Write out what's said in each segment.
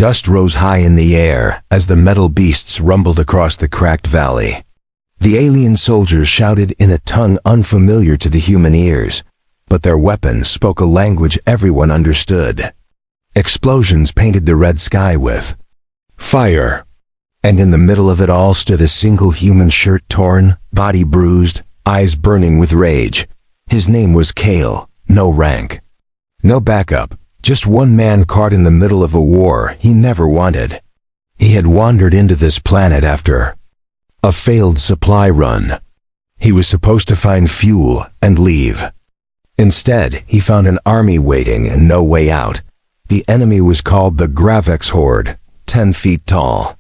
Dust rose high in the air as the metal beasts rumbled across the cracked valley. The alien soldiers shouted in a tongue unfamiliar to the human ears, but their weapons spoke a language everyone understood. Explosions painted the red sky with fire, and in the middle of it all stood a single human, shirt torn, body bruised, eyes burning with rage. His name was Kale, no rank, no backup, just one man caught in the middle of a war he never wanted. He had wandered into this planet after a failed supply run. He was supposed to find fuel and leave. Instead, he found an army waiting and no way out. The enemy was called the Gravex Horde, 10 feet tall.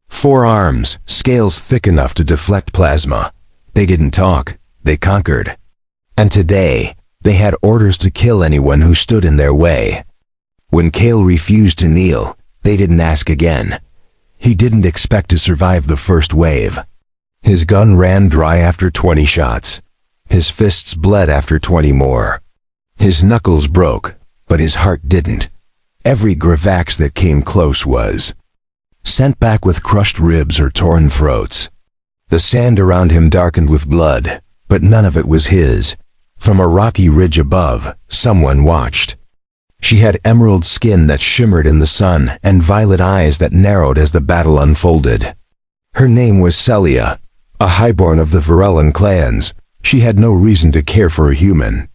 4 arms, scales thick enough to deflect plasma. They didn't talk, they conquered. And today, they had orders to kill anyone who stood in their way. When Kale refused to kneel, they didn't ask again. He didn't expect to survive the first wave. His gun ran dry after 20 shots. His fists bled after 20 more. His knuckles broke, but his heart didn't. Every Gravax that came close was sent back with crushed ribs or torn throats. The sand around him darkened with blood, but none of it was his. From a rocky ridge above, someone watched. She had emerald skin that shimmered in the sun and violet eyes that narrowed as the battle unfolded. Her name was Celia, a highborn of the Virellan clans. She had no reason to care for a human.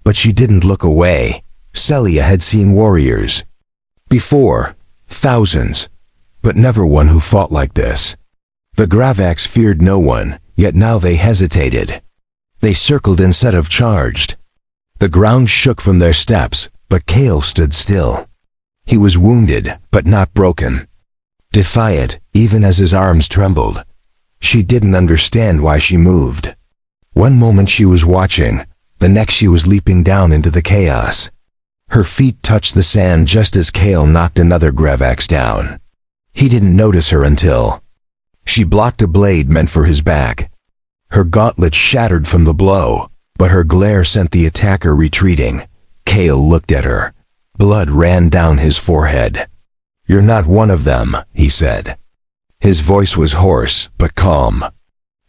But she didn't look away. Celia had seen warriors before, thousands, but never one who fought like this. The Gravax feared no one, yet now they hesitated. They circled instead of charged. The ground shook from their steps, but Kale stood still. He was wounded, but not broken. Defiant, even as his arms trembled. She didn't understand why she moved. One moment she was watching, the next she was leaping down into the chaos. Her feet touched the sand just as Kale knocked another Gravax down. He didn't notice her until she blocked a blade meant for his back. Her gauntlet shattered from the blow, but her glare sent the attacker retreating. Kale looked at her. Blood ran down his forehead. "You're not one of them," he said. His voice was hoarse, but calm.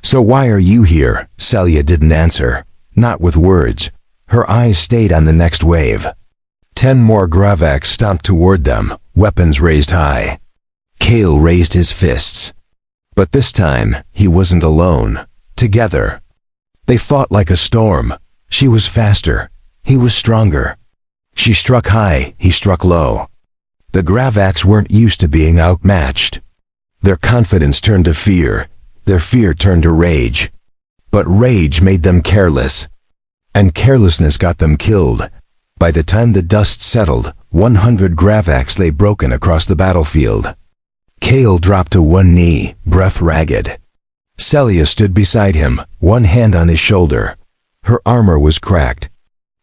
"So why are you here?" Celia didn't answer, not with words. Her eyes stayed on the next wave. 10 more Gravax stomped toward them, weapons raised high. Kale raised his fists. But this time, he wasn't alone. Together. They fought like a storm. She was faster. He was stronger. She struck high, he struck low. The Gravax weren't used to being outmatched. Their confidence turned to fear. Their fear turned to rage. But rage made them careless. And carelessness got them killed. By the time the dust settled, 100 Gravax lay broken across the battlefield. Kale dropped to one knee, breath ragged. Celia stood beside him, one hand on his shoulder. Her armor was cracked.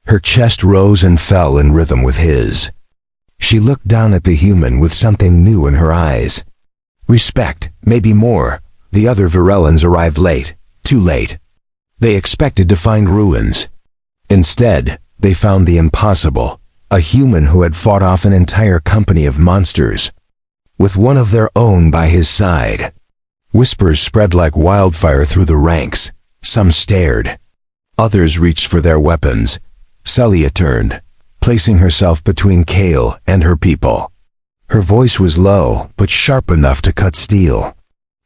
Her chest rose and fell in rhythm with his. She looked down at the human with something new in her eyes. Respect, maybe more. The other Virellans arrived late, too late. They expected to find ruins. Instead, they found the impossible, a human who had fought off an entire company of monsters, with one of their own by his side. Whispers spread like wildfire through the ranks. Some stared. Others reached for their weapons. Celia turned, placing herself between Kale and her people. Her voice was low, but sharp enough to cut steel.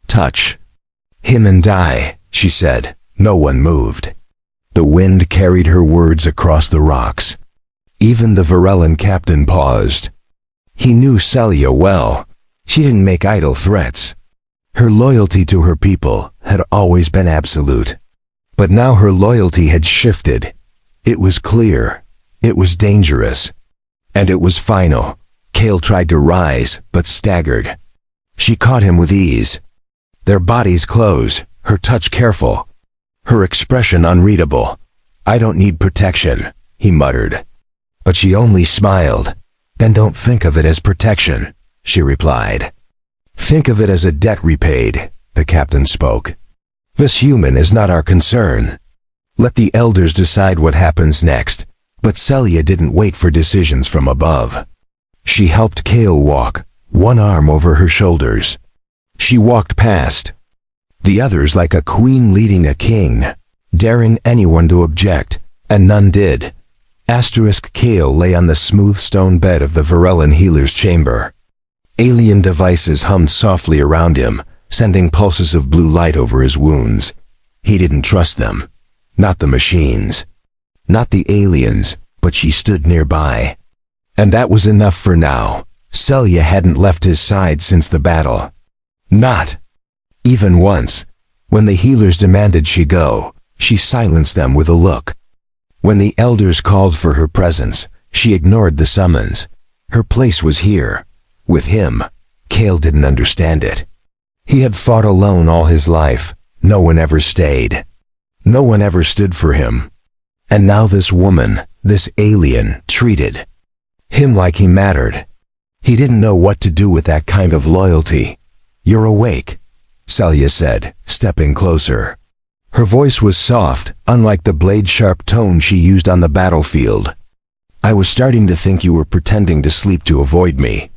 "Touch him and die," she said. No one moved. The wind carried her words across the rocks. Even the Virellan captain paused. He knew Celia well. She didn't make idle threats. Her loyalty to her people had always been absolute. But now her loyalty had shifted. It was clear. It was dangerous. And it was final. Kale tried to rise, but staggered. She caught him with ease. Their bodies close, her touch careful, her expression unreadable. "I don't need protection," he muttered. But she only smiled. "Then don't think of it as protection," she replied. "Think of it as a debt repaid," the captain spoke. "This human is not our concern. Let the elders decide what happens next." But Celia didn't wait for decisions from above. She helped Kale walk, one arm over her shoulders. She walked past, the others like a queen leading a king, daring anyone to object, and none did. Kale lay on the smooth stone bed of the Virellan healer's chamber. Alien devices hummed softly around him, sending pulses of blue light over his wounds. He didn't trust them. Not the machines. Not the aliens, but she stood nearby. And that was enough for now. Celia hadn't left his side since the battle. Not even once. When the healers demanded she go, she silenced them with a look. When the elders called for her presence, she ignored the summons. Her place was here. With him. Kale didn't understand it. He had fought alone all his life. No one ever stayed. No one ever stood for him. And now this woman, this alien, treated him like he mattered. He didn't know what to do with that kind of loyalty. "You're awake," Celia said, stepping closer. Her voice was soft, unlike the blade-sharp tone she used on the battlefield. "I was starting to think you were pretending to sleep to avoid me.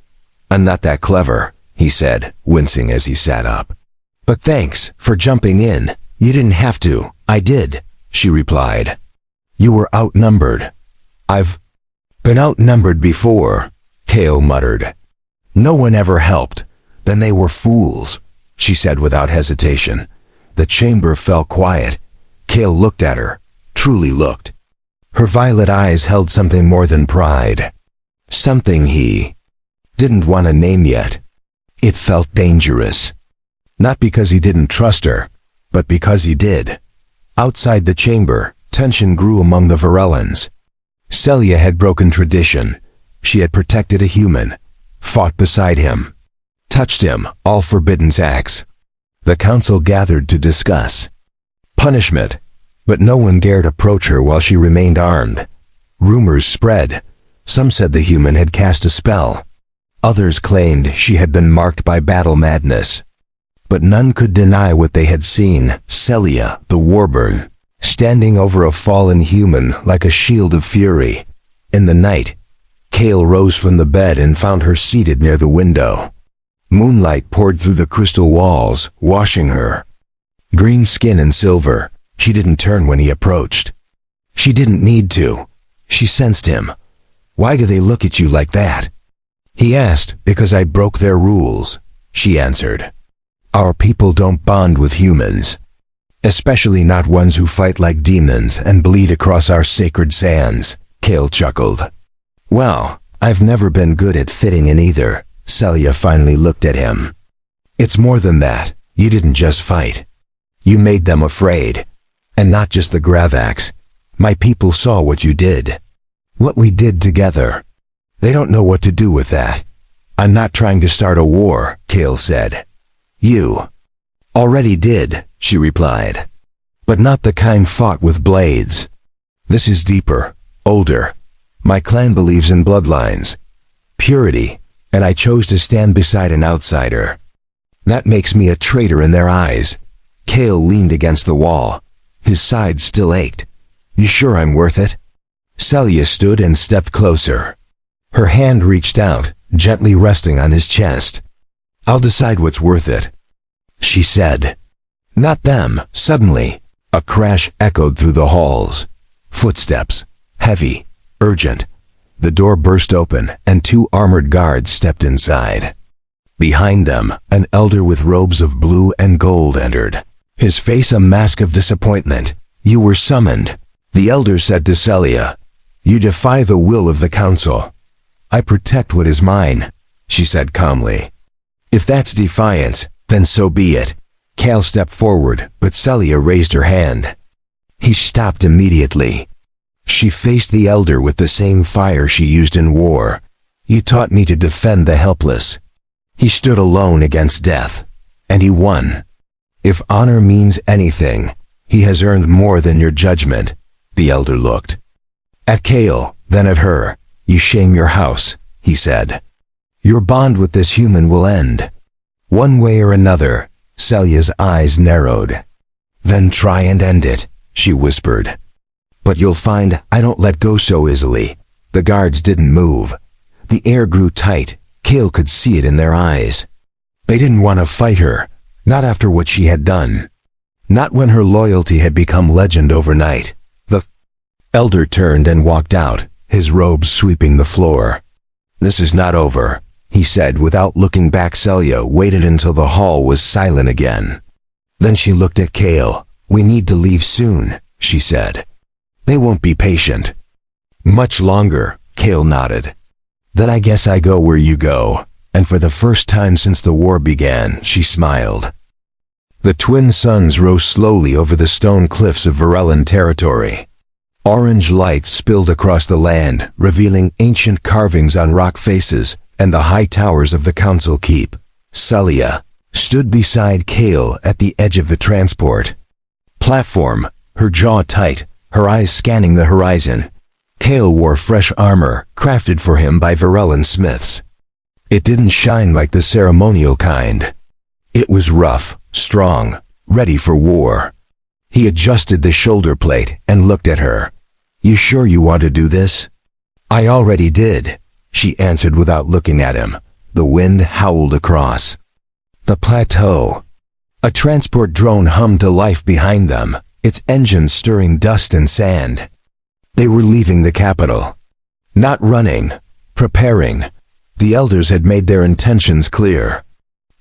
I'm not that clever," he said, wincing as he sat up. "But thanks for jumping in. You didn't have to." "I did," she replied. "You were outnumbered." "I've been outnumbered before," Kale muttered. "No one ever helped. Then they were fools," she said without hesitation. The chamber fell quiet. Kale looked at her, truly looked. Her violet eyes held something more than pride. Something he didn't want to name yet. It felt dangerous. Not because he didn't trust her, but because he did. Outside the chamber, tension grew among the Virellans. Celia had broken tradition. She had protected a human, fought beside him, touched him, all forbidden acts. The council gathered to discuss punishment, but no one dared approach her while she remained armed. Rumors spread. Some said the human had cast a spell. Others claimed she had been marked by battle madness. But none could deny what they had seen. Celia, the Warburn, standing over a fallen human like a shield of fury. In the night, Kale rose from the bed and found her seated near the window. Moonlight poured through the crystal walls, washing her. Green skin and silver. She didn't turn when he approached. She didn't need to. She sensed him. "Why do they look at you like that?" He asked. "Because I broke their rules," she answered. "Our people don't bond with humans. Especially not ones who fight like demons and bleed across our sacred sands," Kale chuckled. "Well, I've never been good at fitting in either." Celia finally looked at him. "It's more than that. You didn't just fight. You made them afraid. And not just the Gravax. My people saw what you did. What we did together. They don't know what to do with that." "I'm not trying to start a war," Kale said. "You already did," she replied. "But not the kind fought with blades. This is deeper, older. My clan believes in bloodlines, purity, and I chose to stand beside an outsider. That makes me a traitor in their eyes." Kale leaned against the wall. His sides still ached. "You sure I'm worth it?" Celia stood and stepped closer. Her hand reached out, gently resting on his chest. "I'll decide what's worth it," she said. "Not them." Suddenly, a crash echoed through the halls. Footsteps, heavy, urgent. The door burst open, and two armored guards stepped inside. Behind them, an elder with robes of blue and gold entered, his face a mask of disappointment. "You were summoned," the elder said to Celia. "You defy the will of the council." "I protect what is mine," she said calmly. "If that's defiance, then so be it." Kale stepped forward, but Celia raised her hand. He stopped immediately. She faced the elder with the same fire she used in war. "You taught me to defend the helpless." He stood alone against death, and he won. "If honor means anything, he has earned more than your judgment." The elder looked at Kale, then at her. "You shame your house," he said. "Your bond with this human will end. One way or another." Celia's eyes narrowed. "Then try and end it," she whispered. "But you'll find I don't let go so easily." The guards didn't move. The air grew tight, Kale could see it in their eyes. They didn't want to fight her, not after what she had done. Not when her loyalty had become legend overnight. The elder turned and walked out, his robes sweeping the floor. "This is not over," he said without looking back. Celia waited until the hall was silent again. Then she looked at Kale. "We need to leave soon," she said. "They won't be patient." "Much longer," Kale nodded. "Then I guess I go where you go." And for the first time since the war began, she smiled. The twin suns rose slowly over the stone cliffs of Virellan territory. Orange lights spilled across the land, revealing ancient carvings on rock faces and the high towers of the council keep. Celia stood beside Kale at the edge of the transport platform, her jaw tight, her eyes scanning the horizon. Kale wore fresh armor, crafted for him by Virellan smiths. It didn't shine like the ceremonial kind. It was rough, strong, ready for war. He adjusted the shoulder plate and looked at her. "You sure you want to do this?" "I already did," she answered without looking at him. The wind howled across the plateau. A transport drone hummed to life behind them, its engines stirring dust and sand. They were leaving the capital. Not running, preparing. The elders had made their intentions clear.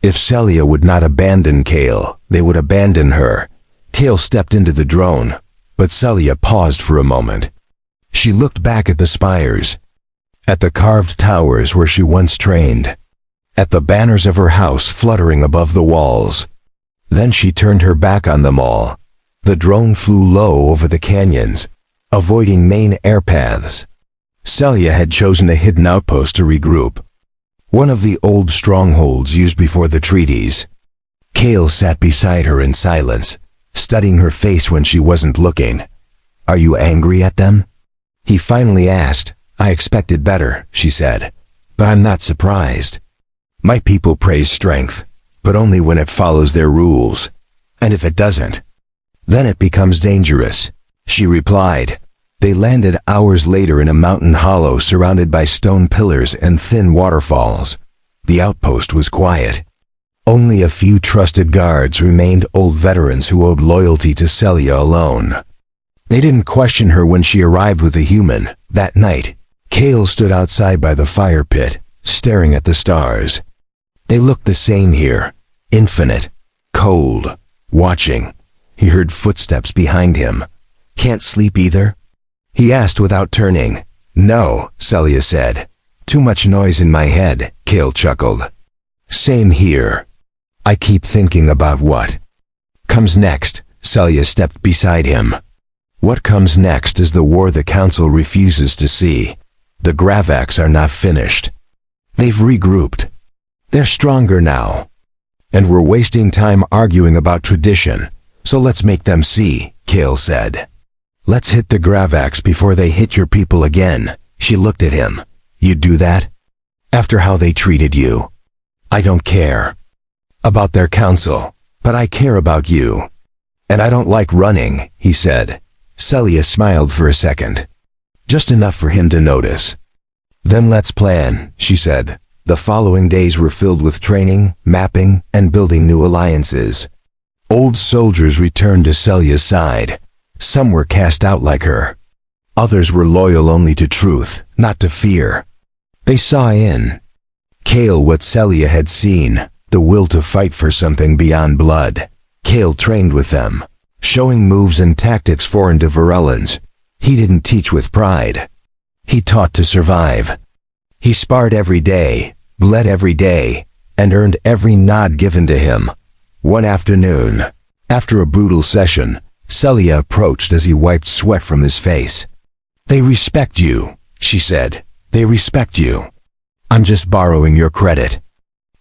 If Celia would not abandon Kale, they would abandon her. Kale stepped into the drone, but Celia paused for a moment. She looked back at the spires, at the carved towers where she once trained, at the banners of her house fluttering above the walls. Then she turned her back on them all. The drone flew low over the canyons, avoiding main air paths. Celia had chosen a hidden outpost to regroup, one of the old strongholds used before the treaties. Kale sat beside her in silence, studying her face when she wasn't looking. "Are you angry at them?" he finally asked. "I expected better," she said, "but I'm not surprised. My people praise strength, but only when it follows their rules. And if it doesn't, then it becomes dangerous," she replied. They landed hours later in a mountain hollow surrounded by stone pillars and thin waterfalls. The outpost was quiet. Only a few trusted guards remained, old veterans who owed loyalty to Celia alone. They didn't question her when she arrived with a human. That night, Kale stood outside by the fire pit, staring at the stars. They looked the same here, infinite, cold, watching. He heard footsteps behind him. "Can't sleep either?" he asked without turning. "No," Celia said. "Too much noise in my head," Kale chuckled. "Same here. I keep thinking about what comes next." Celia stepped beside him. "What comes next is the war the council refuses to see. The Gravaks are not finished. They've regrouped. They're stronger now. And we're wasting time arguing about tradition, so let's make them see," Kale said. "Let's hit the Gravaks before they hit your people again." She looked at him. "You'd do that? After how they treated you?" "I don't care about their council, but I care about you. And I don't like running," he said. Celia smiled for a second, just enough for him to notice. "Then let's plan," she said. The following days were filled with training, mapping, and building new alliances. Old soldiers returned to Celia's side. Some were cast out like her. Others were loyal only to truth, not to fear. They saw in Kale what Celia had seen, the will to fight for something beyond blood. Kale trained with them, showing moves and tactics foreign to Virellans. He didn't teach with pride. He taught to survive. He sparred every day, bled every day, and earned every nod given to him. One afternoon, after a brutal session, Celia approached as he wiped sweat from his face. "They respect you," she said. "They respect you. I'm just borrowing your credit."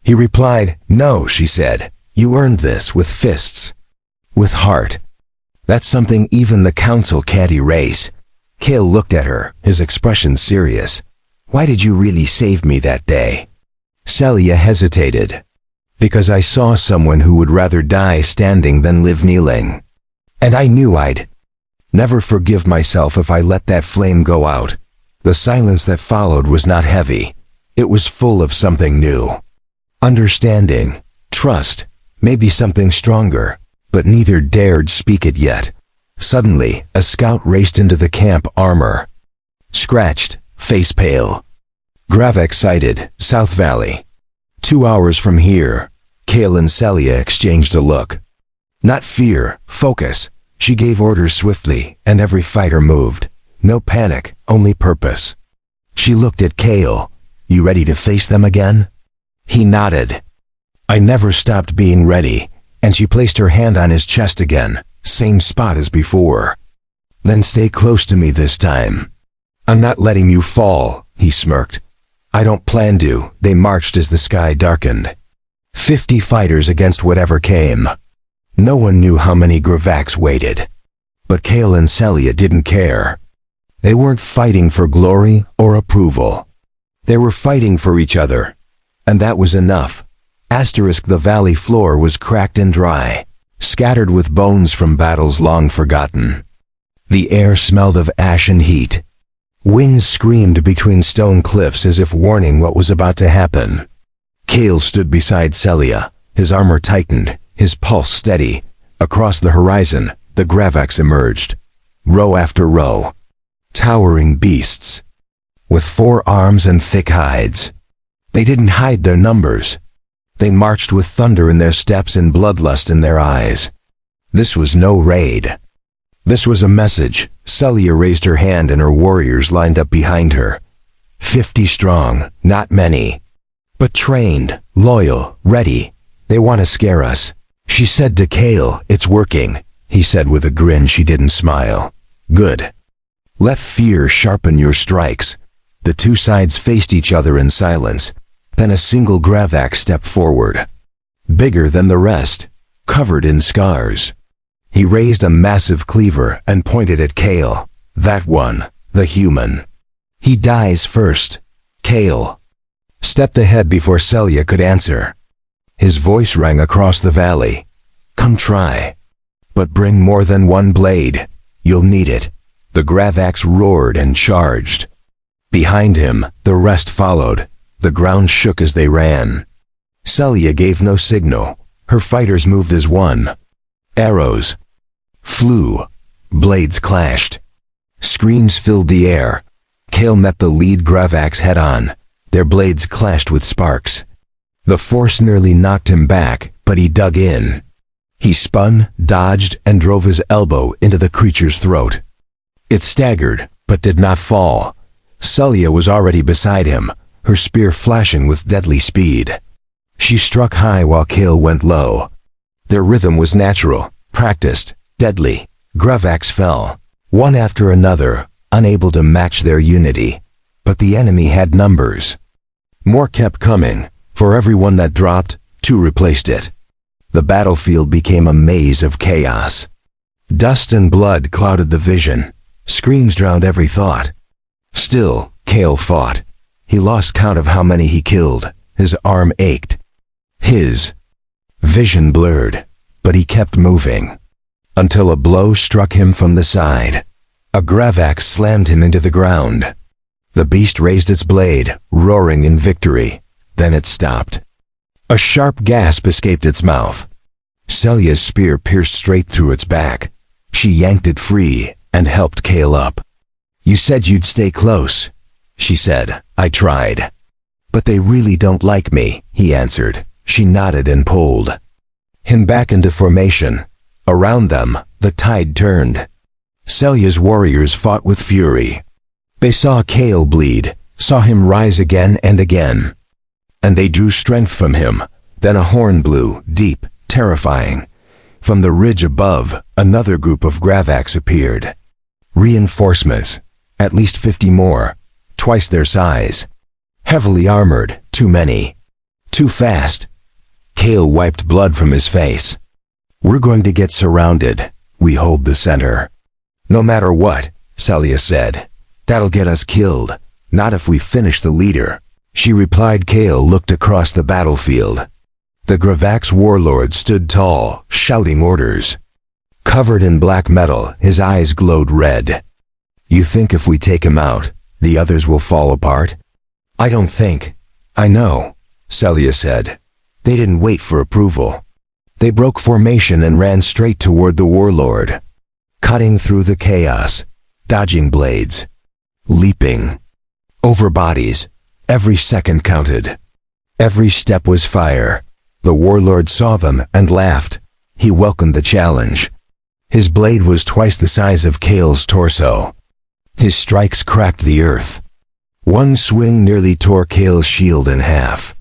He replied, "No," she said. "You earned this with fists. With heart. That's something even the council can't erase." Kale looked at her, his expression serious. "Why did you really save me that day?" Celia hesitated. "Because I saw someone who would rather die standing than live kneeling. And I knew I'd never forgive myself if I let that flame go out." The silence that followed was not heavy. It was full of something new. Understanding, trust, maybe something stronger, but neither dared speak it yet. Suddenly, a scout raced into the camp armor. Scratched, face pale. Gravek sighted, South Valley. 2 hours from here. Kale and Celia exchanged a look. Not fear, focus. She gave orders swiftly, and every fighter moved. No panic, only purpose. She looked at Kale. You ready to face them again? He nodded. I never stopped being ready, and she placed her hand on his chest again, same spot as before. Then stay close to me this time. I'm not letting you fall, he smirked. I don't plan to. They marched as the sky darkened. 50 fighters against whatever came. No one knew how many Gravaks waited. But Kale and Celia didn't care. They weren't fighting for glory or approval. They were fighting for each other. And that was enough. The valley floor was cracked and dry, scattered with bones from battles long forgotten. The air smelled of ash and heat. Winds screamed between stone cliffs as if warning what was about to happen. Kale stood beside Celia, his armor tightened, his pulse steady. Across the horizon, the Gravaks emerged, row after row. Towering beasts, with 4 arms and thick hides. They didn't hide their numbers. They marched with thunder in their steps and bloodlust in their eyes. This was no raid. This was a message. Celia raised her hand and her warriors lined up behind her. 50 strong, not many. But trained, loyal, ready. They want to scare us. She said to Kale, it's working. He said with a grin she didn't smile. Good. Let fear sharpen your strikes. The two sides faced each other in silence. Then a single Gravak stepped forward. Bigger than the rest, covered in scars. He raised a massive cleaver and pointed at Kale. That one, the human. He dies first. Kale stepped ahead before Celia could answer. His voice rang across the valley. Come try. But bring more than one blade. You'll need it. The Gravaks roared and charged. Behind him, the rest followed. The ground shook as they ran. Celia gave no signal. Her fighters moved as one. Arrows flew. Blades clashed. Screams filled the air. Kale met the lead Gravaks head-on. Their blades clashed with sparks. The force nearly knocked him back, but he dug in. He spun, dodged, and drove his elbow into the creature's throat. It staggered, but did not fall. Celia was already beside him, her spear flashing with deadly speed. She struck high while Kale went low. Their rhythm was natural, practiced, deadly. Gravaks fell, one after another, unable to match their unity. But the enemy had numbers. More kept coming. For every one that dropped, 2 replaced it. The battlefield became a maze of chaos. Dust and blood clouded the vision. Screams drowned every thought. Still, Kale fought. He lost count of how many he killed. His arm ached. His vision blurred, but he kept moving. Until a blow struck him from the side. A Gravak slammed him into the ground. The beast raised its blade, roaring in victory. Then it stopped. A sharp gasp escaped its mouth. Celia's spear pierced straight through its back. She yanked it free and helped Kale up. You said you'd stay close, she said. I tried. But they really don't like me, he answered. She nodded and pulled him back into formation. Around them, the tide turned. Celia's warriors fought with fury. They saw Kale bleed, saw him rise again and again. And they drew strength from him. Then a horn blew, deep, terrifying. From the ridge above, another group of Gravaks appeared. Reinforcements, at least 50 more, twice their size. Heavily armored, too many. Too fast. Kale wiped blood from his face. We're going to get surrounded. We hold the center. No matter what, Celia said. That'll get us killed. Not if we finish the leader. She replied. Kale looked across the battlefield. The Gravaks warlord stood tall, shouting orders. Covered in black metal, his eyes glowed red. You think if we take him out, the others will fall apart? I don't think. I know, Celia said. They didn't wait for approval. They broke formation and ran straight toward the warlord, cutting through the chaos, dodging blades, leaping over bodies. Every second counted. Every step was fire. The warlord saw them and laughed. He welcomed the challenge. His blade was twice the size of Kale's torso. His strikes cracked the earth. One swing nearly tore Kale's shield in half.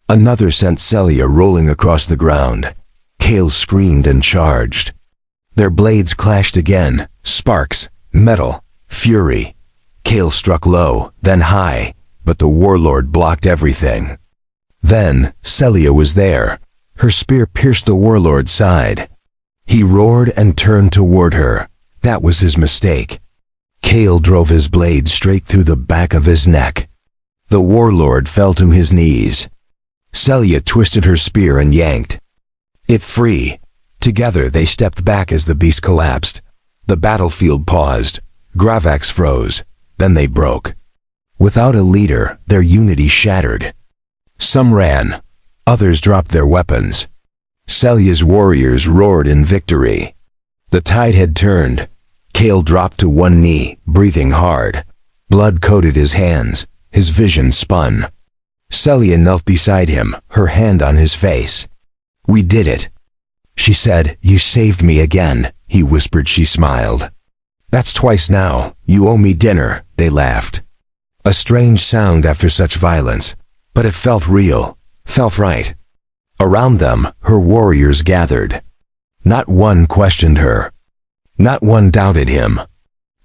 Another sent Celia rolling across the ground. Kale screamed and charged. Their blades clashed again. Sparks, metal, fury. Kale struck low, then high, but the warlord blocked everything. Then, Celia was there. Her spear pierced the warlord's side. He roared and turned toward her. That was his mistake. Kale drove his blade straight through the back of his neck. The warlord fell to his knees. Celia twisted her spear and yanked it free. Together they stepped back as the beast collapsed. The battlefield paused. Gravax froze. Then they broke. Without a leader, their unity shattered. Some ran. Others dropped their weapons. Celia's warriors roared in victory. The tide had turned. Kale dropped to one knee, breathing hard. Blood coated his hands. His vision spun. Celia knelt beside him, her hand on his face. "We did it," she said. "You saved me again," he whispered. She smiled. "That's twice now. You owe me dinner," they laughed. A strange sound after such violence, but it felt real, felt right. Around them, her warriors gathered. Not one questioned her. Not one doubted him.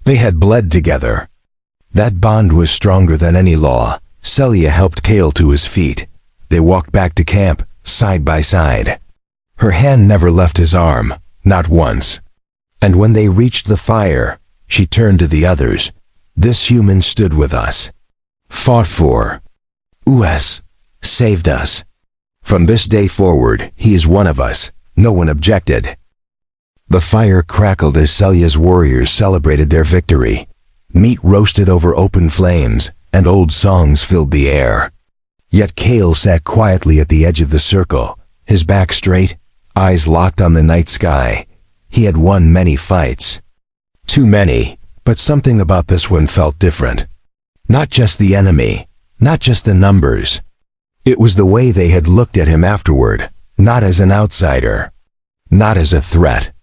They had bled together. That bond was stronger than any law. Celia helped Kale to his feet. They walked back to camp, side by side. Her hand never left his arm, not once. And when they reached the fire, she turned to the others. "This human stood with us. Fought for us. Saved us. From this day forward, he is one of us." No one objected. The fire crackled as Celia's warriors celebrated their victory. Meat roasted over open flames, and old songs filled the air. Yet Kale sat quietly at the edge of the circle, his back straight, eyes locked on the night sky. He had won many fights. Too many, but something about this one felt different. Not just the enemy, not just the numbers. It was the way they had looked at him afterward, not as an outsider, not as a threat,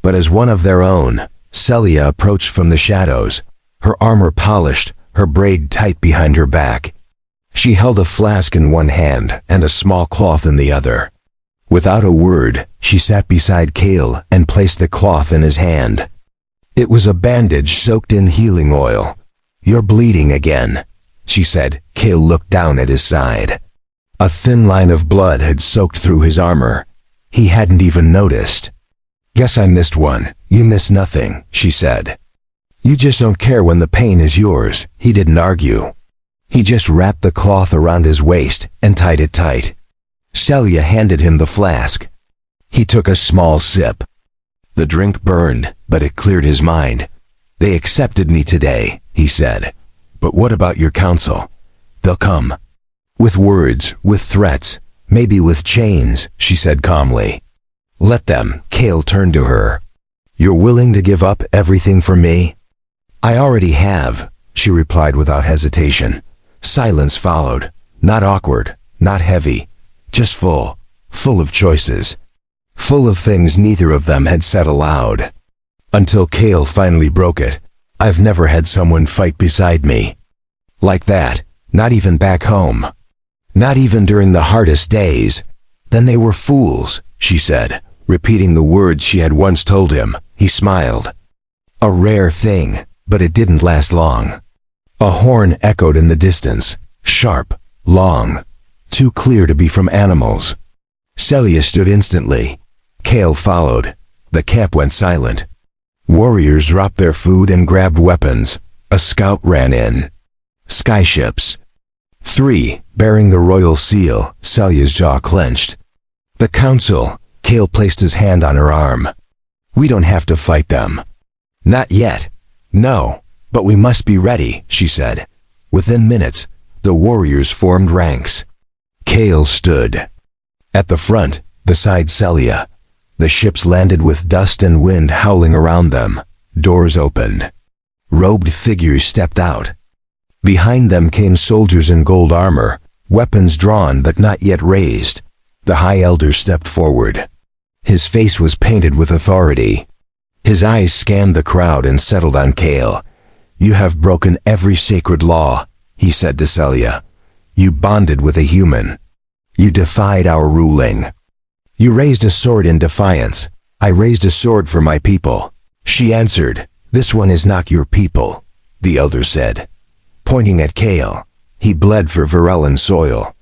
but as one of their own. Celia approached from the shadows, her armor polished, her braid tight behind her back. She held a flask in one hand and a small cloth in the other. Without a word, she sat beside Kale and placed the cloth in his hand. It was a bandage soaked in healing oil. "You're bleeding again," she said. Kale looked down at his side. A thin line of blood had soaked through his armor. He hadn't even noticed. "Guess I missed one." "You miss nothing," she said. "You just don't care when the pain is yours." He didn't argue. He just wrapped the cloth around his waist and tied it tight. Celia handed him the flask. He took a small sip. The drink burned, but it cleared his mind. "They accepted me today," he said. "But what about your council? They'll come. With words, with threats, maybe with chains," she said calmly. "Let them." Kale turned to her. "You're willing to give up everything for me?" "I already have," she replied without hesitation. Silence followed. Not awkward, not heavy, just full of choices. Full of things neither of them had said aloud. Until Kale finally broke it. "I've never had someone fight beside me like that, not even back home. Not even during the hardest days." "Then they were fools," she said, repeating the words she had once told him. He smiled. A rare thing, but it didn't last long. A horn echoed in the distance, sharp, long, too clear to be from animals. Celia stood instantly. Kale followed. The camp went silent. Warriors dropped their food and grabbed weapons. A scout ran in. Skyships. 3, bearing the royal seal. Celia's jaw clenched. "The council." Kale placed his hand on her arm. "We don't have to fight them." "Not yet." "No, but we must be ready," she said. Within minutes, The warriors formed ranks. Kale stood at the front, beside Celia. The ships landed with dust and wind howling around them. Doors opened. Robed figures stepped out. Behind them came soldiers in gold armor, weapons drawn but not yet raised. The High Elder stepped forward. His face was painted with authority. His eyes scanned the crowd and settled on Kale. "You have broken every sacred law," he said to Celia. "You bonded with a human. You defied our ruling. You raised a sword in defiance. I raised a sword for my people." She answered, "This one is not your people," the elder said, pointing at Kale. "He bled for Virellan soil.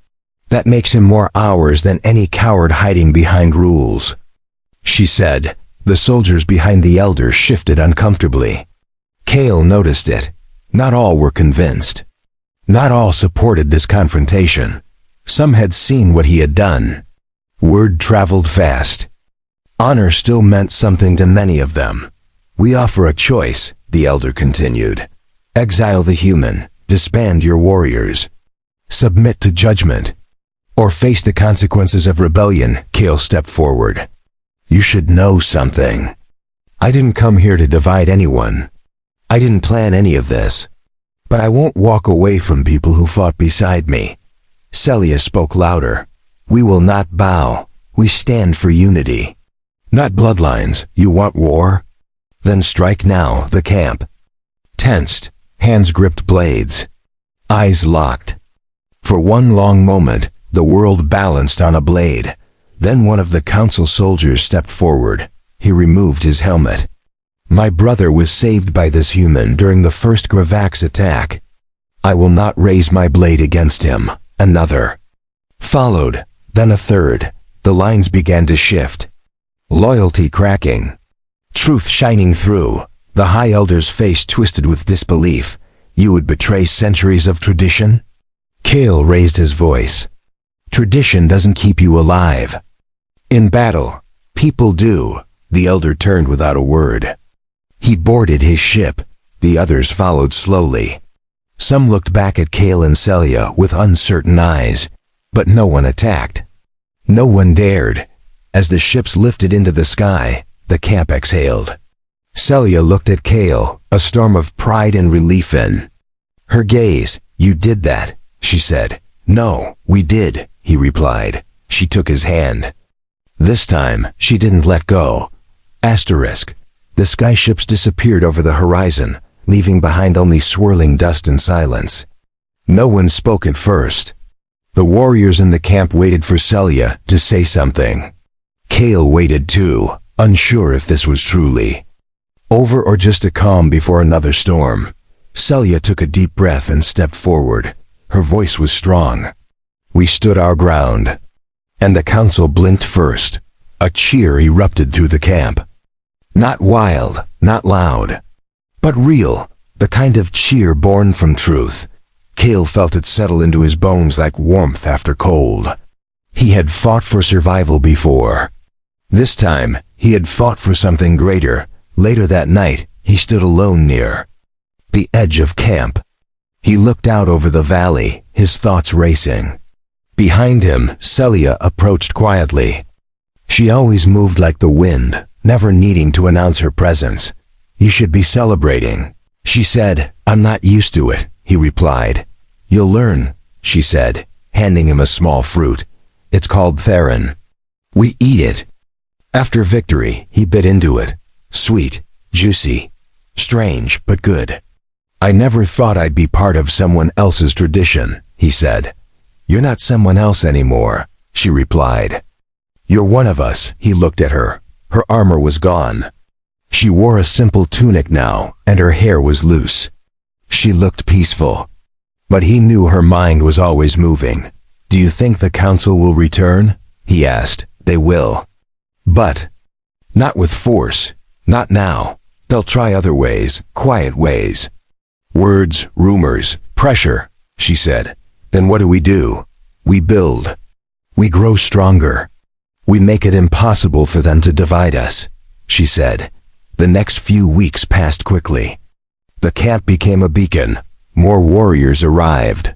That makes him more ours than any coward hiding behind rules," she said. The soldiers behind the elder shifted uncomfortably. Kale noticed it. Not all were convinced. Not all supported this confrontation. Some had seen what he had done. Word traveled fast. Honor still meant something to many of them. "We offer a choice," the elder continued. "Exile the human, disband your warriors, submit to judgment, or face the consequences of rebellion." Kale stepped forward. "You should know something. I didn't come here to divide anyone. I didn't plan any of this. But I won't walk away from people who fought beside me." Celia spoke louder. "We will not bow. We stand for unity. Not bloodlines. You want war? Then strike now." The camp tensed. Hands gripped blades. Eyes locked. For one long moment, the world balanced on a blade. Then one of the council soldiers stepped forward. He removed his helmet. "My brother was saved by this human during the first Gravax attack. I will not raise my blade against him." Another followed, then a third. The lines began to shift. Loyalty cracking. Truth shining through. The High Elder's face twisted with disbelief. "You would betray centuries of tradition?" Kale raised his voice. "Tradition doesn't keep you alive. In battle, people do." The elder turned without a word. He boarded his ship. The others followed slowly. Some looked back at Kale and Celia with uncertain eyes, but no one attacked. No one dared. As the ships lifted into the sky, the camp exhaled. Celia looked at Kale, a storm of pride and relief in her gaze. "You did that," she said. "No, we did," he replied. She took his hand. This time, she didn't let go. Asterisk. The sky ships disappeared over the horizon, leaving behind only swirling dust and silence. No one spoke at first. The warriors in the camp waited for Celia to say something. Kale waited too, unsure if this was truly over or just a calm before another storm. Celia took a deep breath and stepped forward. Her voice was strong. "We stood our ground." And the council blinked first. A cheer erupted through the camp. Not wild, not loud, but real, the kind of cheer born from truth. Kale felt it settle into his bones like warmth after cold. He had fought for survival before. This time, he had fought for something greater. Later that night, he stood alone near the edge of camp. He looked out over the valley, his thoughts racing. Behind him, Celia approached quietly. She always moved like the wind, never needing to announce her presence. "You should be celebrating," she said. "I'm not used to it," he replied. "You'll learn," she said, handing him a small fruit. "It's called theron. We eat it." After victory, he bit into it. Sweet, juicy, strange, but good. "I never thought I'd be part of someone else's tradition," he said. "You're not someone else anymore," she replied. "You're one of us." He looked at her. Her armor was gone. She wore a simple tunic now, and her hair was loose. She looked peaceful. But he knew her mind was always moving. "Do you think the council will return?" he asked. "They will. But not with force. Not now. They'll try other ways, quiet ways. Words, rumors, pressure," she said. "Then what do? We build. We grow stronger. We make it impossible for them to divide us," she said. The next few weeks passed quickly. The camp became a beacon. More warriors arrived.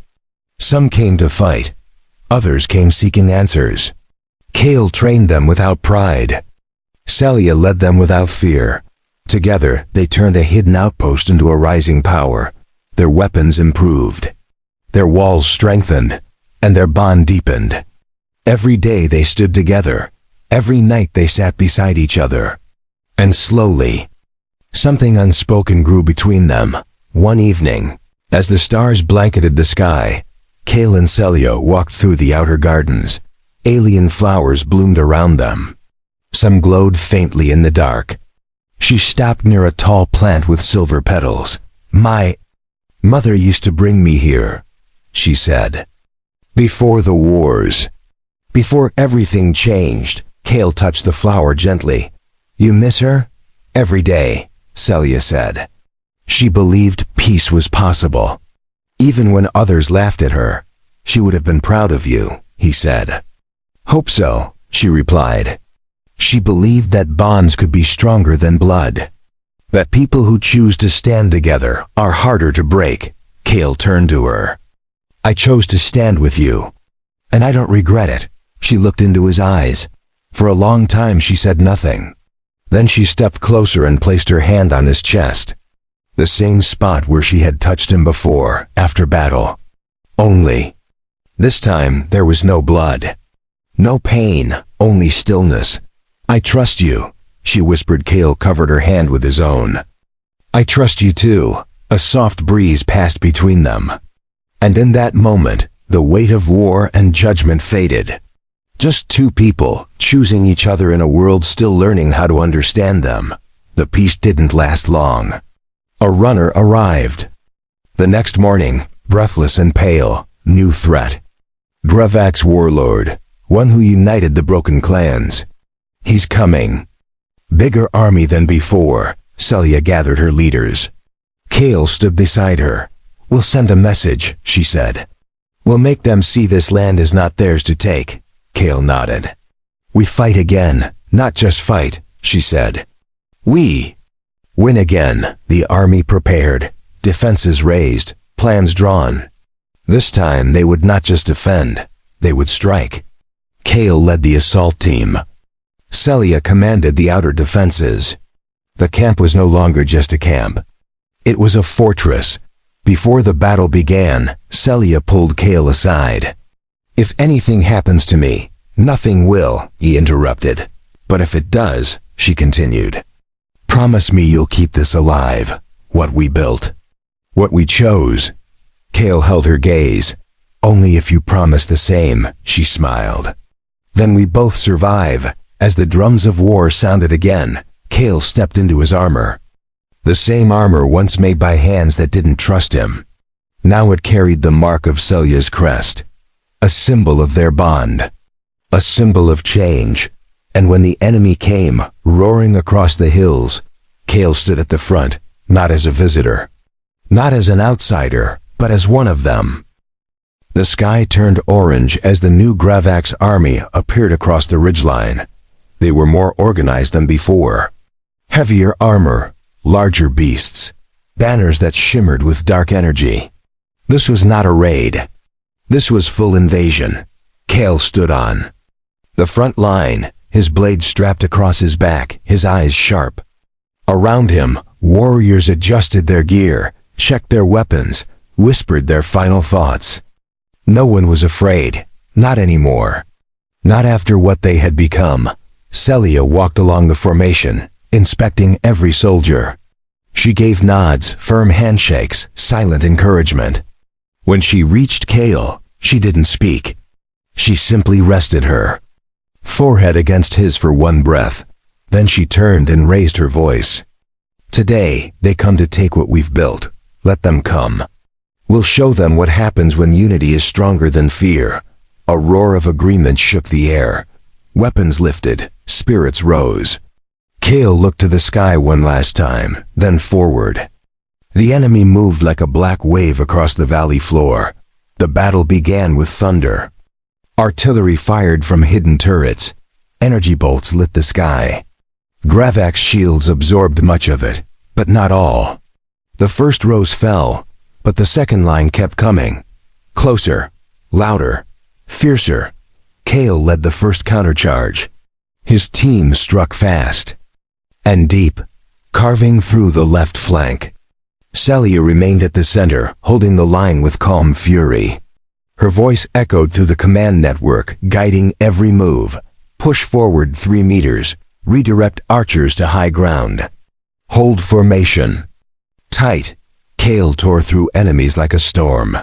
Some came to fight. Others came seeking answers. Kale trained them without pride. Celia led them without fear. Together, they turned a hidden outpost into a rising power. Their weapons improved. Their walls strengthened, and their bond deepened. Every day they stood together. Every night they sat beside each other. And slowly, something unspoken grew between them. One evening, as the stars blanketed the sky, Kale and Celia walked through the outer gardens. Alien flowers bloomed around them. Some glowed faintly in the dark. She stopped near a tall plant with silver petals. "My mother used to bring me here," she said. "Before the wars. Before everything changed." Kale touched the flower gently. "You miss her?" "Every day," Celia said. She believed peace was possible. "Even when others laughed at her, she would have been proud of you," he said. "Hope so," she replied. She believed that bonds could be stronger than blood. That people who choose to stand together are harder to break. Kale turned to her. "I chose to stand with you, and I don't regret it." She looked into his eyes. For a long time she said nothing. Then she stepped closer and placed her hand on his chest. The same spot where she had touched him before, after battle. Only, this time there was no blood. No pain, only stillness. "I trust you," she whispered. Kale covered her hand with his own. "I trust you too." A soft breeze passed between them. And in that moment, the weight of war and judgment faded. Just two people, choosing each other in a world still learning how to understand them. The peace didn't last long. A runner arrived. The next morning, breathless and pale, new threat. Gravak's warlord, one who united the broken clans. "He's coming." Bigger army than before. Celia gathered her leaders. Kale stood beside her. "We'll send a message," she said. "We'll make them see this land is not theirs to take." Kale nodded. "We fight again, not just fight," she said. "We win again." The army prepared, defenses raised, plans drawn. This time they would not just defend, they would strike. Kale led the assault team. Celia commanded the outer defenses. The camp was no longer just a camp. It was a fortress. Before the battle began, Celia pulled Kale aside. "If anything happens to me, nothing will," he interrupted. "But if it does," she continued, "promise me you'll keep this alive, what we built, what we chose." Kale held her gaze. "Only if you promise the same," she smiled. "Then we both survive." As the drums of war sounded again, Kale stepped into his armor. The same armor once made by hands that didn't trust him. Now it carried the mark of Celia's crest. A symbol of their bond. A symbol of change. And when the enemy came, roaring across the hills, Kale stood at the front, not as a visitor. Not as an outsider, but as one of them. The sky turned orange as the new Gravak's army appeared across the ridgeline. They were more organized than before. Heavier armor, larger beasts, banners that shimmered with dark energy. This was not a raid. This was full invasion. Kale stood on the front line, his blade strapped across his back, his eyes sharp. Around him, warriors adjusted their gear, checked their weapons, whispered their final thoughts. No one was afraid, not anymore. Not after what they had become. Celia walked along the formation, inspecting every soldier. She gave nods, firm handshakes, silent encouragement. When she reached Kale, she didn't speak. She simply rested her forehead against his for one breath. Then she turned and raised her voice. "Today, they come to take what we've built. Let them come. We'll show them what happens when unity is stronger than fear." A roar of agreement shook the air. Weapons lifted, spirits rose. Kale looked to the sky one last time, then forward. The enemy moved like a black wave across the valley floor. The battle began with thunder. Artillery fired from hidden turrets. Energy bolts lit the sky. Gravak's shields absorbed much of it, but not all. The first rows fell, but the second line kept coming. Closer, Louder, fiercer, Kale led the first countercharge. His team struck fast and deep, carving through the left flank. Celia remained at the center, holding the line with calm fury. Her voice echoed through the command network, guiding every move. Push forward 3 meters. Redirect archers to high ground. Hold formation. Tight. Kale tore through enemies like a storm.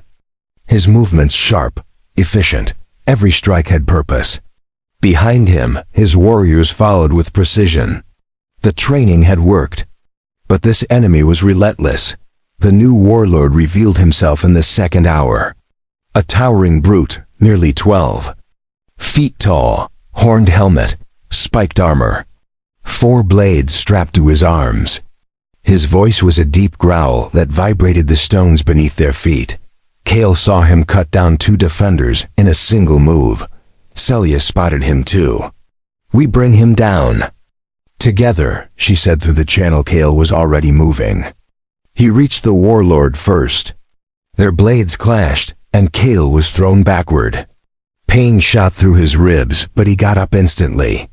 His movements sharp, efficient. Every strike had purpose. Behind him, his warriors followed with precision. The training had worked. But this enemy was relentless. The new warlord revealed himself in the second hour. A towering brute, nearly 12 feet tall, horned helmet, spiked armor, 4 blades strapped to his arms. His voice was a deep growl that vibrated the stones beneath their feet. Kale saw him cut down 2 defenders in a single move. Celia spotted him too. "We bring him down." "Together," she said through the channel Kale was already moving. He reached the warlord first. Their blades clashed, and Kale was thrown backward. Pain shot through his ribs, but he got up instantly.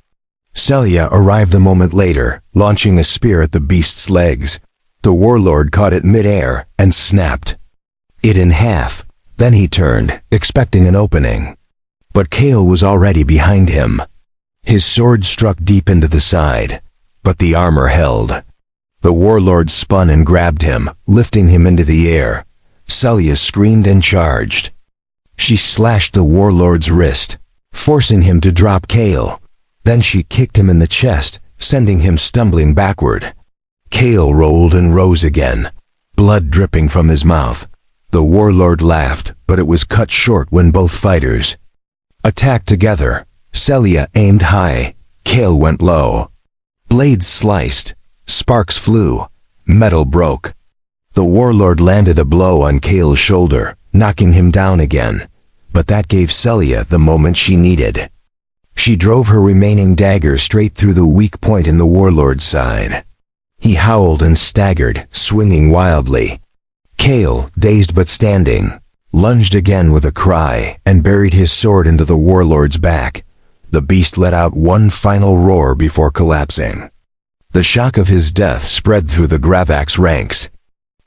Celia arrived a moment later, launching a spear at the beast's legs. The warlord caught it mid-air and snapped it in half. Then he turned, expecting an opening. But Kale was already behind him. His sword struck deep into the side, but the armor held. The warlord spun and grabbed him, lifting him into the air. Celia screamed and charged. She slashed the warlord's wrist, forcing him to drop Kale. Then she kicked him in the chest, sending him stumbling backward. Kale rolled and rose again, blood dripping from his mouth. The warlord laughed, but it was cut short when both fighters attacked together. Celia aimed high. Kale went low. Blades sliced. Sparks flew. Metal broke. The warlord landed a blow on Kale's shoulder, knocking him down again. But that gave Celia the moment she needed. She drove her remaining dagger straight through the weak point in the warlord's side. He howled and staggered, swinging wildly. Kale, dazed but standing, lunged again with a cry and buried his sword into the warlord's back. The beast let out one final roar before collapsing. The shock of his death spread through the Gravak's ranks.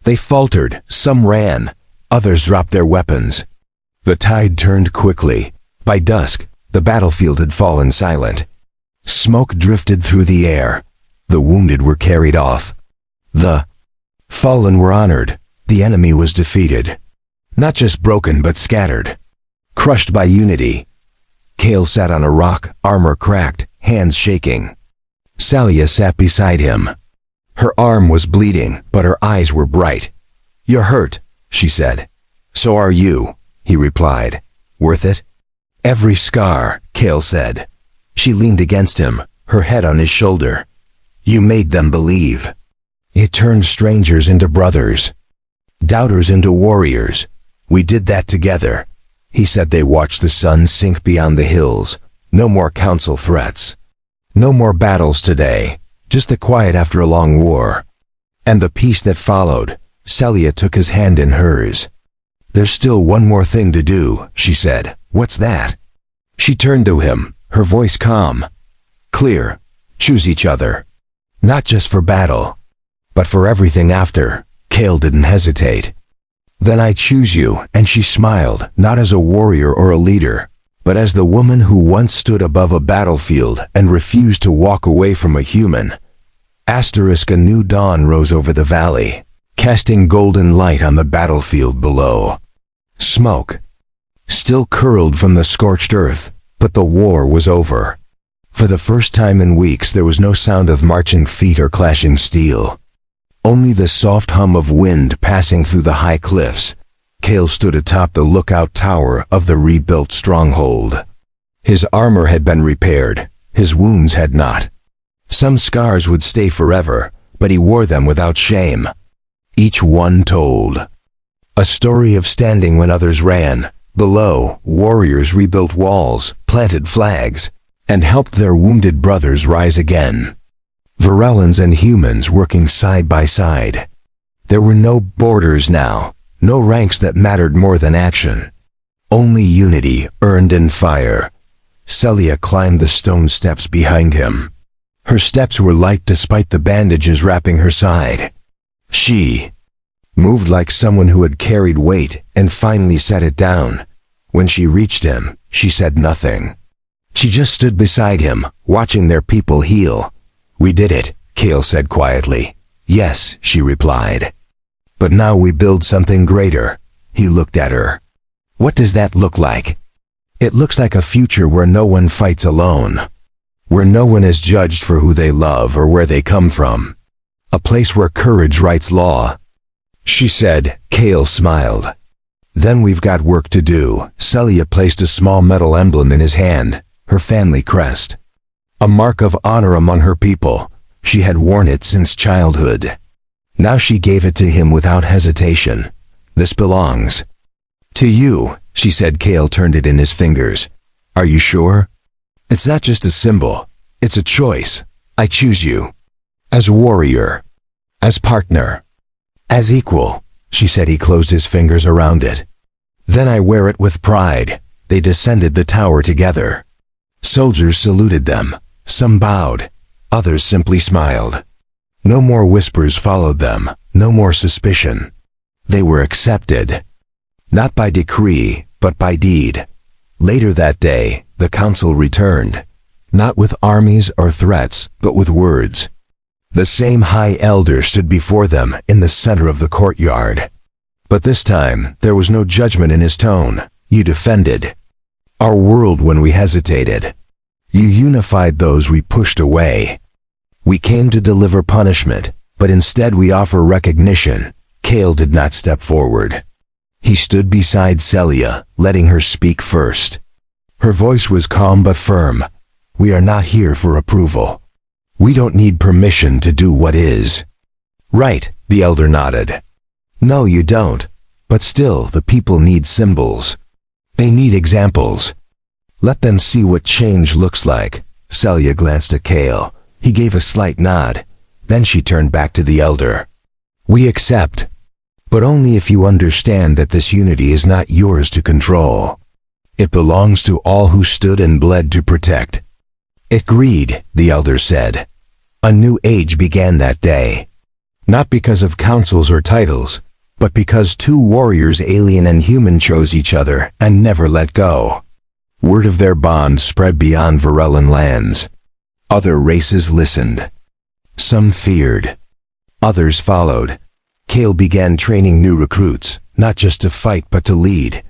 They faltered, some ran, others dropped their weapons. The tide turned quickly. By dusk, the battlefield had fallen silent. Smoke drifted through the air. The wounded were carried off. The fallen were honored. The enemy was defeated. Not just broken, but scattered. Crushed by unity. Kale sat on a rock, armor cracked, hands shaking. Celia sat beside him. Her arm was bleeding, but her eyes were bright. "You're hurt," she said. "So are you," he replied. "Worth it?" "Every scar," Kale said. She leaned against him, her head on his shoulder. "You made them believe. It turned strangers into brothers. Doubters into warriors. We did that together." He said they watched the sun sink beyond the hills. No more council threats. No more battles today. Just the quiet after a long war. And the peace that followed. Celia took his hand in hers. "There's still one more thing to do," she said. "What's that?" She turned to him, her voice calm. "Clear. Choose each other. Not just for battle, but for everything after." Kale didn't hesitate. "Then I choose you," and she smiled, not as a warrior or a leader, but as the woman who once stood above a battlefield and refused to walk away from a human. A new dawn rose over the valley, casting golden light on the battlefield below. Smoke still curled from the scorched earth, but the war was over. For the first time in weeks there was no sound of marching feet or clashing steel. Only the soft hum of wind passing through the high cliffs. Kale stood atop the lookout tower of the rebuilt stronghold. His armor had been repaired, his wounds had not. Some scars would stay forever, but he wore them without shame. Each one told a story of standing when others ran. Below, warriors rebuilt walls, planted flags, and helped their wounded brothers rise again. Virellans and humans working side by side. There were no borders now, no ranks that mattered more than action. Only unity earned in fire. Celia climbed the stone steps behind him. Her steps were light despite the bandages wrapping her side. She moved like someone who had carried weight and finally set it down. When she reached him, she said nothing. She just stood beside him, watching their people heal. "We did it," Kale said quietly. "Yes," she replied. "But now we build something greater." He looked at her. "What does that look like?" "It looks like a future where no one fights alone. Where no one is judged for who they love or where they come from. A place where courage writes law," she said. Kale smiled. "Then we've got work to do." Celia placed a small metal emblem in his hand, her family crest. A mark of honor among her people. She had worn it since childhood. Now she gave it to him without hesitation. "This belongs to you," she said. Kale turned it in his fingers. "Are you sure?" "It's not just a symbol. It's a choice. I choose you. As warrior. As partner. As equal," she said. He closed his fingers around it. "Then I wear it with pride." They descended the tower together. Soldiers saluted them. Some bowed. Others simply smiled. No more whispers followed them. No more suspicion. They were accepted. Not by decree, but by deed. Later that day, the council returned. Not with armies or threats, but with words. The same high elder stood before them in the center of the courtyard. But this time, there was no judgment in his tone. "You defended our world when we hesitated. You unified those we pushed away. We came to deliver punishment, but instead we offer recognition." Kale did not step forward. He stood beside Celia, letting her speak first. Her voice was calm but firm. "We are not here for approval. We don't need permission to do what is right," the elder nodded. "No, you don't. But still, the people need symbols. They need examples. Let them see what change looks like." Celia glanced at Kale. He gave a slight nod. Then she turned back to the elder. "We accept. But only if you understand that this unity is not yours to control. It belongs to all who stood and bled to protect." "Agreed," the elder said. A new age began that day. Not because of councils or titles, but because two warriors, alien and human, chose each other and never let go. Word of their bond spread beyond Virellan lands. Other races listened. Some feared. Others followed. Kale began training new recruits, not just to fight but to lead.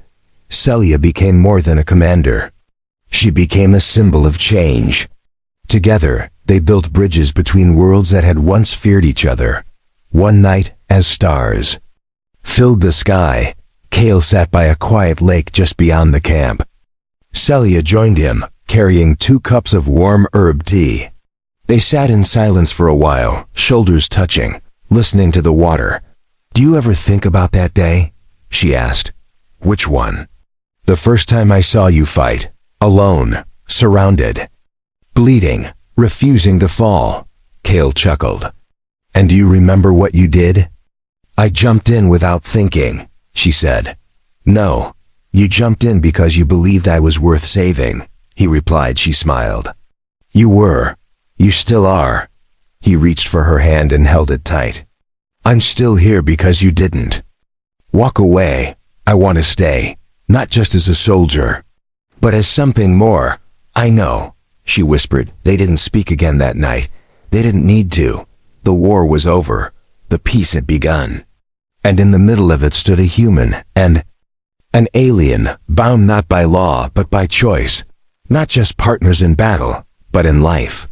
Celia became more than a commander. She became a symbol of change. Together, they built bridges between worlds that had once feared each other. One night, as stars filled the sky, Kale sat by a quiet lake just beyond the camp. Celia joined him, carrying 2 cups of warm herb tea. They sat in silence for a while, shoulders touching, listening to the water. "Do you ever think about that day?" she asked. "Which one?" "The first time I saw you fight. Alone. Surrounded. Bleeding. Refusing to fall." Kale chuckled. "And do you remember what you did?" "I jumped in without thinking," she said. "No. You jumped in because you believed I was worth saving," he replied. She smiled. "You were. You still are." He reached for her hand and held it tight. "I'm still here because you didn't walk away. I want to stay, not just as a soldier, but as something more." "I know," she whispered. They didn't speak again that night. They didn't need to. The war was over. The peace had begun. And in the middle of it stood a human and an alien, bound not by law but by choice. Not just partners in battle, but in life.